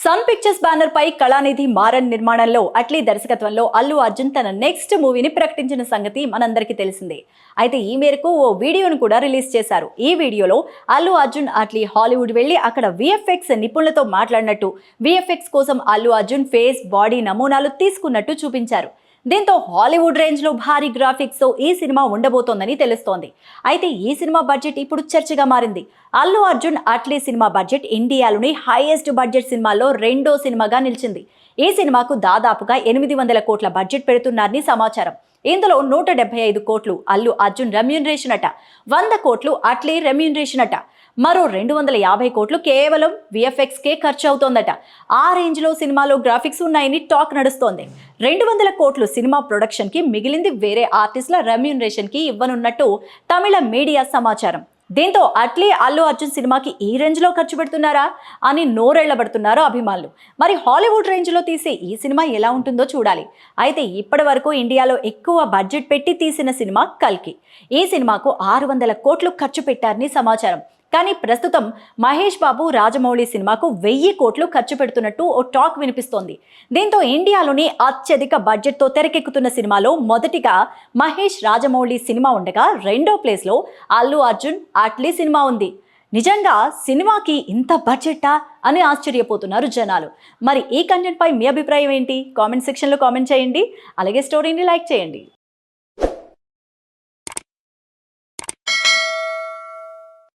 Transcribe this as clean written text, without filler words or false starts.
Sun pictures banner పై కళానిధి మారన్ నిర్మాణంలో అట్లీ దర్శకత్వంలో అల్లు అర్జున్ తన నెక్స్ట్ మూవీని ప్రకటించిన సంగతి మనందరికీ తెలిసిందే. అయితే ఈ మేరకు ఓ వీడియోను కూడా రిలీజ్ చేశారు. ఈ వీడియోలో అల్లు అర్జున్ అట్లీ హాలీవుడ్ వెళ్లి అక్కడ విఎఫ్ఎక్స్ నిపుణులతో మాట్లాడినట్టు, విఎఫ్ఎక్స్ కోసం అల్లు అర్జున్ ఫేస్, బాడీ నమూనాలు తీసుకున్నట్టు చూపించారు. దీంతో హాలీవుడ్ రేంజ్ లో భారీ గ్రాఫిక్స్ తో ఈ సినిమా ఉండబోతోందని తెలుస్తోంది. అయితే ఈ సినిమా బడ్జెట్ ఇప్పుడు చర్చగా మారింది. అల్లు అర్జున్ అట్లీ సినిమా బడ్జెట్ ఇండియాలోని హైయెస్ట్ బడ్జెట్ సినిమాల్లో రెండో సినిమాగా నిలిచింది. ఈ సినిమాకు దాదాపుగా 800 కోట్ల బడ్జెట్ పెడుతున్నారని సమాచారం. ఇందులో 175 కోట్లు అల్లు అర్జున్ రెమ్యూనరేషన్ అట, 100 కోట్లు అట్లీ రెమ్యూనరేషన్ అట, మరో 250 కోట్లు కేవలం విఎఫ్ఎక్స్ కే ఖర్చు అవుతోందట. ఆ రేంజ్ లో సినిమాలో గ్రాఫిక్స్ ఉన్నాయని టాక్ నడుస్తోంది. 200 కోట్లు సినిమా ప్రొడక్షన్ కి, మిగిలింది వేరే ఆర్టిస్టుల రెమ్యూనరేషన్ కి ఇవ్వనున్నట్టు తమిళ మీడియా సమాచారం. దీంతో అట్లీ అల్లు అర్జున్ సినిమాకి ఈ రేంజ్ లో ఖర్చు పెడుతున్నారా అని నోరెళ్లబడుతున్నారు అభిమానులు. మరి హాలీవుడ్ రేంజ్ లో తీసే ఈ సినిమా ఎలా ఉంటుందో చూడాలి. అయితే ఇప్పటి వరకు ఇండియాలో ఎక్కువ బడ్జెట్ పెట్టి తీసిన సినిమా కల్కి. ఈ సినిమాకు 600 కోట్లు ఖర్చు పెట్టారని సమాచారం. కానీ ప్రస్తుతం మహేష్ బాబు రాజమౌళి సినిమాకు 1000 కోట్లు ఖర్చు పెడుతున్నట్టు ఓ టాక్ వినిపిస్తోంది. దీంతో ఇండియాలోని అత్యధిక బడ్జెట్తో తెరకెక్కుతున్న సినిమాలో మొదటిగా మహేష్ రాజమౌళి సినిమా ఉండగా, రెండో ప్లేస్లో అల్లు అర్జున్ అట్లీ సినిమా ఉంది. నిజంగా సినిమాకి ఇంత బడ్జెట్టా అని ఆశ్చర్యపోతున్నారు జనాలు. మరి ఈ కంటెంట్ పై మీ అభిప్రాయం ఏంటి? కామెంట్ సెక్షన్లో కామెంట్ చేయండి. అలాగే స్టోరీని లైక్ చేయండి.